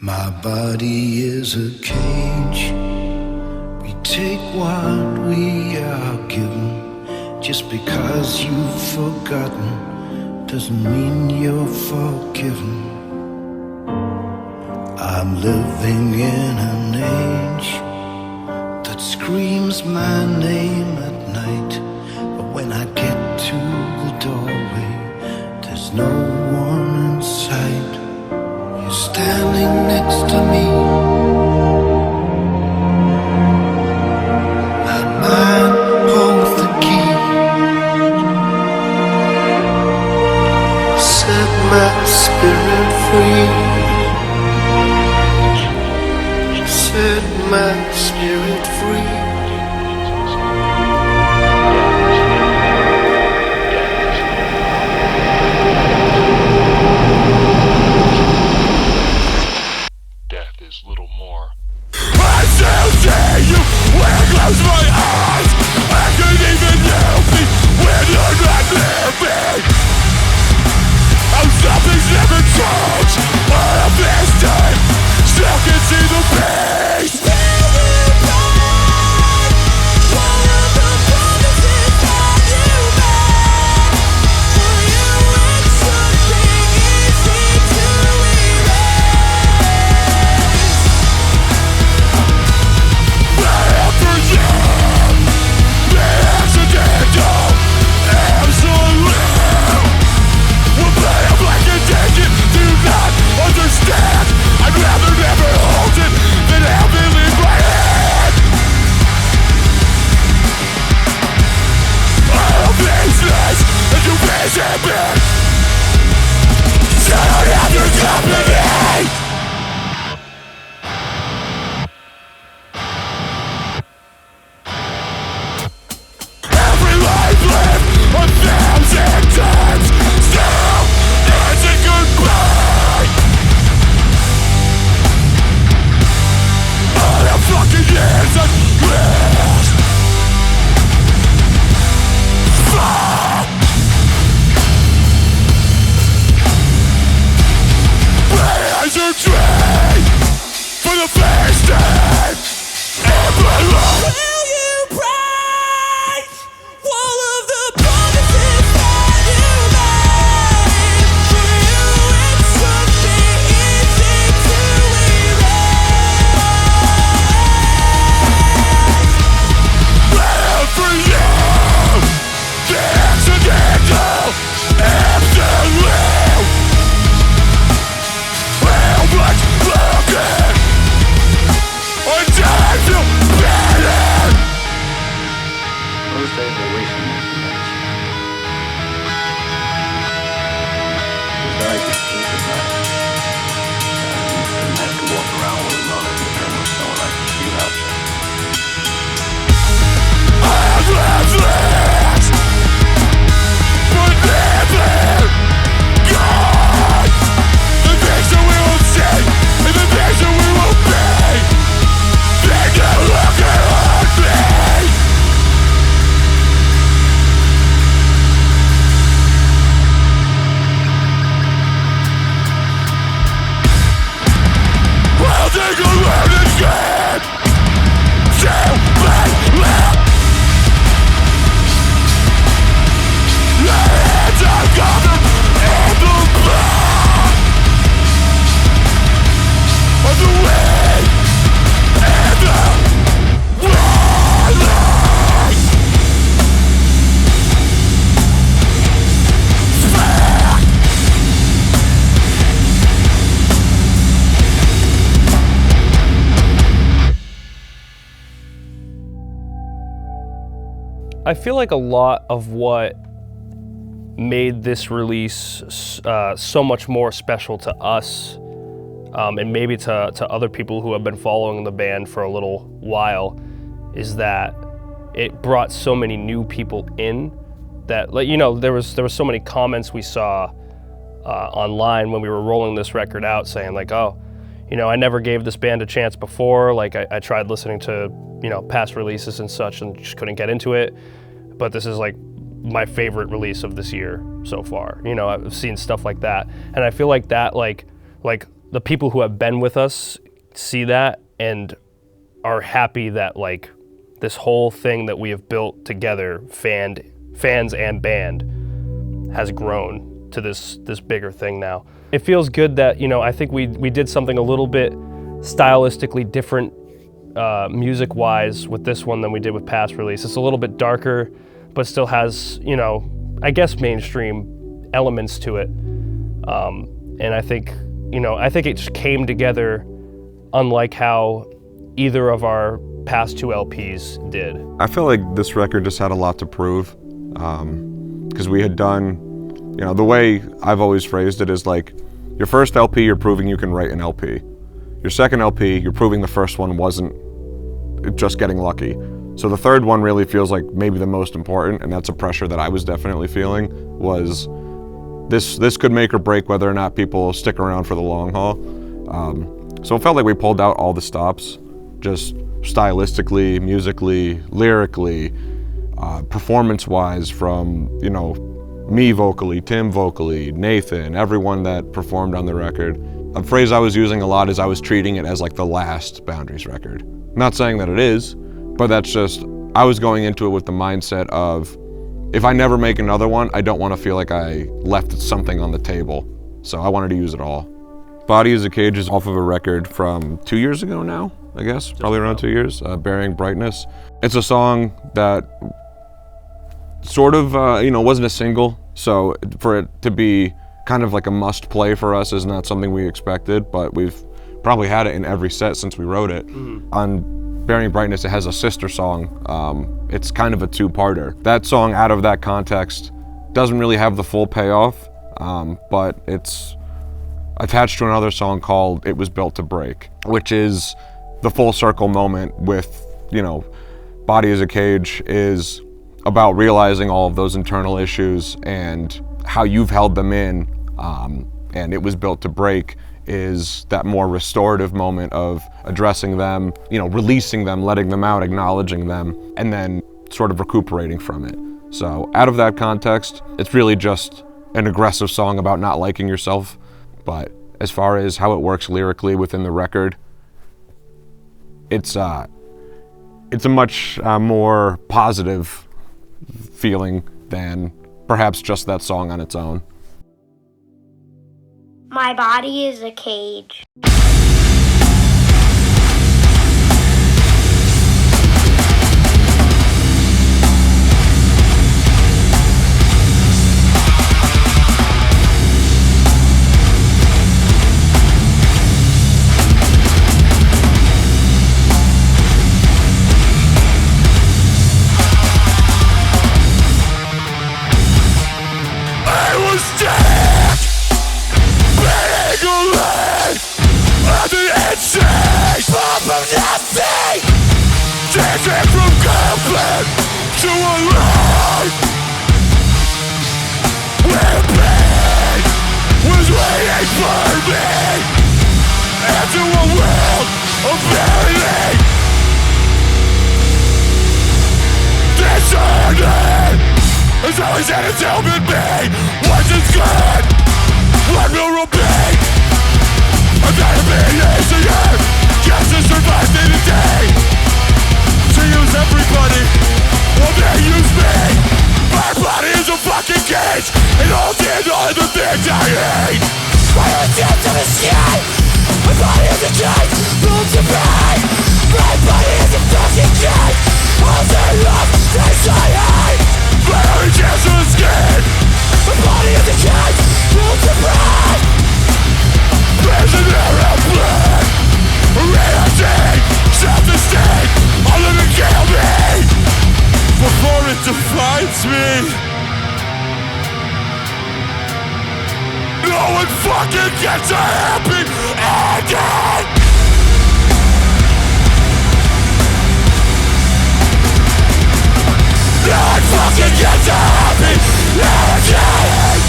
My body is a cage. We take what we are given. Just because you've forgotten doesn't mean you're forgiven. I'm living in an age that screams my name at night. But when I get to the doorway, there's no one in sight. You're standing next to me. My mind holds the key. Set my spirit free. Set my spirit free. Death is little more. I still see you when I close my eyes. I can even help me when you're not living. I'm something's never changed. All of this time, still can see the pace. Understand, I'd rather never hold it than have it in my head. All of these lies that you visit me, so I don't have your company. Every life lived 1,000 times still isn't goodbye. All the fucking years at rest. Fuck. As a train for the first time in my life. Will you break all of the promises that you made? For you it's something easy to erase. For you, the accidental, absolute. How much broken until I feel better. Those days are wasting me too much. Because I could sleep at night. I didn't have to walk around with a knowledge that there was no one I could feel out there. I've lived this, but never gone. The things that we will say and the things that we will be, they can look at me. I'll take a learn again. Till my left. The hands are covered in the blood of the wind and the wildlife. I feel like a lot of what made this release so much more special to us, and maybe to other people who have been following the band for a little while, is that it brought so many new people in that, like, you know, there was so many comments we saw online when we were rolling this record out saying like, oh, you know, I never gave this band a chance before. Like I tried listening to, you know, past releases and such and just couldn't get into it. But this is like my favorite release of this year so far. You know, I've seen stuff like that. And I feel like that, like the people who have been with us see that and are happy that like this whole thing that we have built together, fans and band, has grown to this bigger thing now. It feels good that, you know, I think we did something a little bit stylistically different music-wise with this one than we did with past release. It's a little bit darker, but still has, you know, I guess mainstream elements to it. And I think, you know, I think it just came together unlike how either of our past 2 LPs did. I feel like this record just had a lot to prove, because we had done, you know, the way I've always phrased it is like, your first LP, you're proving you can write an LP. Your second LP, you're proving the first one wasn't just getting lucky. So the third one really feels like maybe the most important, and that's a pressure that I was definitely feeling, was this could make or break whether or not people stick around for the long haul. So it felt like we pulled out all the stops, just stylistically, musically, lyrically, performance-wise, from, you know, me vocally, Tim vocally, Nathan, everyone that performed on the record. A phrase I was using a lot is I was treating it as like the last Boundaries record. Not saying that it is, but that's just, I was going into it with the mindset of, if I never make another one, I don't want to feel like I left something on the table. So I wanted to use it all. Body is a Cage is off of a record from 2 years ago now, I guess, probably around 2 years, Burying Brightness. It's a song that sort of, you know, wasn't a single, so for it to be kind of like a must play for us is not something we expected, but we've probably had it in every set since we wrote it. On Burying Brightness, it has a sister song. It's kind of a two-parter. That song, out of that context, doesn't really have the full payoff, but it's attached to another song called It Was Built to Break, which is the full circle moment with, you know, Body is a Cage is about realizing all of those internal issues and how you've held them in, and It Was Built to Break is that more restorative moment of addressing them, you know, releasing them, letting them out, acknowledging them, and then sort of recuperating from it. So out of that context, it's really just an aggressive song about not liking yourself. But as far as how it works lyrically within the record, it's a much more positive feeling than perhaps just that song on its own. My body is a cage. Dancing from conflict to a life where pain was waiting for me into a world of vanity. Discerning is always an atonement me. Once it's good, what will repeat? I'm gonna be easier just to survive day to day. To use everybody, well they use me. My body is a fucking cage, and all the things I hate. My attempt to escape. My body is a cage, built to pay. My body is a fucking cage. All day long, things I hate. My only chance to escape. My body is a cage, built to pay. Prisoner of blood, reality, self-esteem. All of it kill me before it defines me. No one fucking gets a happy ending. No one fucking gets a happy ending.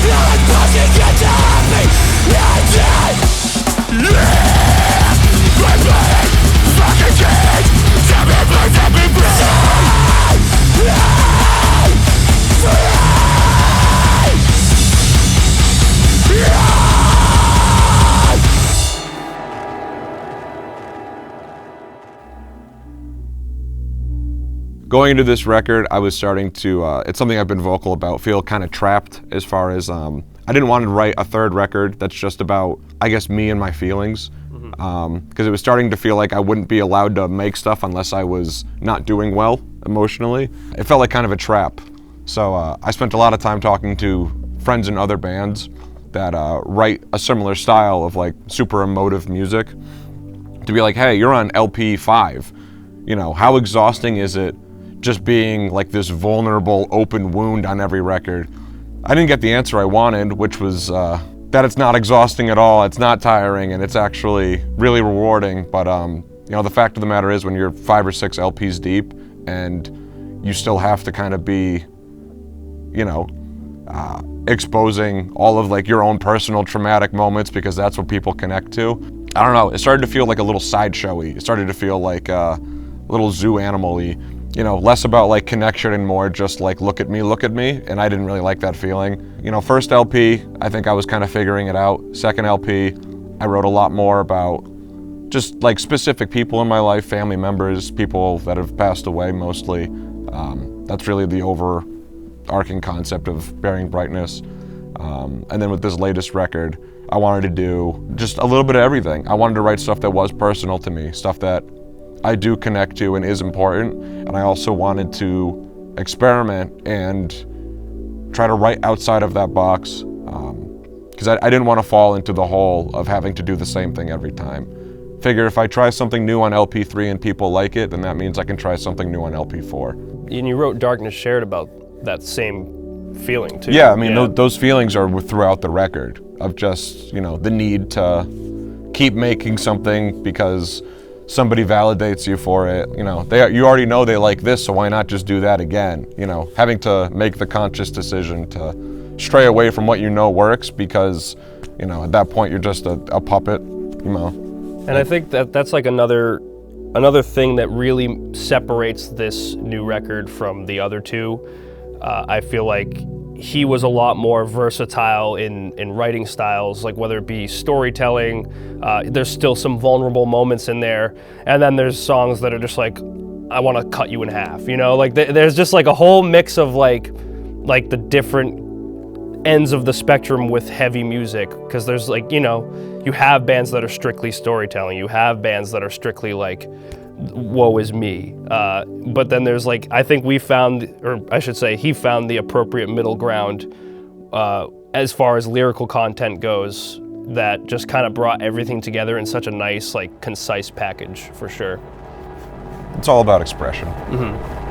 No one fucking gets a happy ending. Yeah, my body, fucking cage. Tell me, please, let me breathe. going into this record, I was starting to, it's something I've been vocal about, feel kind of trapped as far as, I didn't want to write a third record that's just about, I guess, me and my feelings. Because it was starting to feel like I wouldn't be allowed to make stuff unless I was not doing well emotionally. It felt like kind of a trap. So I spent a lot of time talking to friends in other bands that write a similar style of like super emotive music, to be like, hey, you're on LP 5. You know, how exhausting is it just being like this vulnerable open wound on every record? I didn't get the answer I wanted, which was that it's not exhausting at all, it's not tiring, and it's actually really rewarding. But you know, the fact of the matter is, when you're 5 or 6 LPs deep and you still have to kind of be, you know, exposing all of like your own personal traumatic moments because that's what people connect to. I don't know, it started to feel like a little sideshowy. It started to feel like a little zoo animal-y. You know, less about like connection and more just like look at me, and I didn't really like that feeling. You know, first LP, I think I was kind of figuring it out. Second LP, I wrote a lot more about just like specific people in my life, family members, people that have passed away mostly. That's really the overarching concept of Bearing Brightness. And then with this latest record, I wanted to do just a little bit of everything. I wanted to write stuff that was personal to me, stuff that I do connect to and is important, and I also wanted to experiment and try to write outside of that box, because I didn't want to fall into the hole of having to do the same thing every time. Figure if I try something new on LP3 and people like it, then that means I can try something new on LP4. And you wrote Darkness Shared about that same feeling too. Yeah, I mean, those feelings are throughout the record, of just, you know, the need to keep making something because somebody validates you for it. You know, you already know they like this, so why not just do that again? You know, having to make the conscious decision to stray away from what you know works, because, you know, at that point you're just a puppet, you know. And I think that's like another thing that really separates this new record from the other two. I feel like he was a lot more versatile in writing styles, like whether it be storytelling, there's still some vulnerable moments in there, and then there's songs that are just like, I want to cut you in half, you know? Like there's just like a whole mix of like the different ends of the spectrum with heavy music, because there's like, you know, you have bands that are strictly storytelling, you have bands that are strictly like, woe is me. But then there's like, I think we found, or I should say, he found the appropriate middle ground as far as lyrical content goes, that just kind of brought everything together in such a nice, like, concise package, for sure. It's all about expression. Mm-hmm.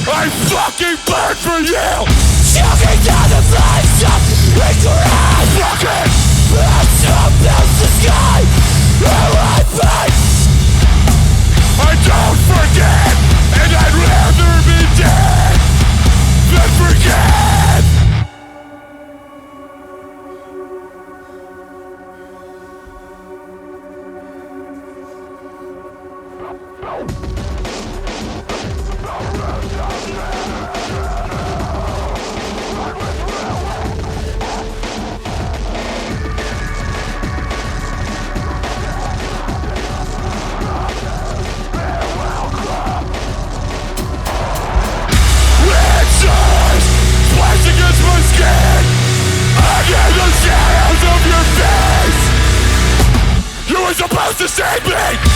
I fucking burn for you! Choking down the flames of regret! Fucking blast up the sky! R.I.P. I don't forget, and I'd rather be dead than forget! to save me.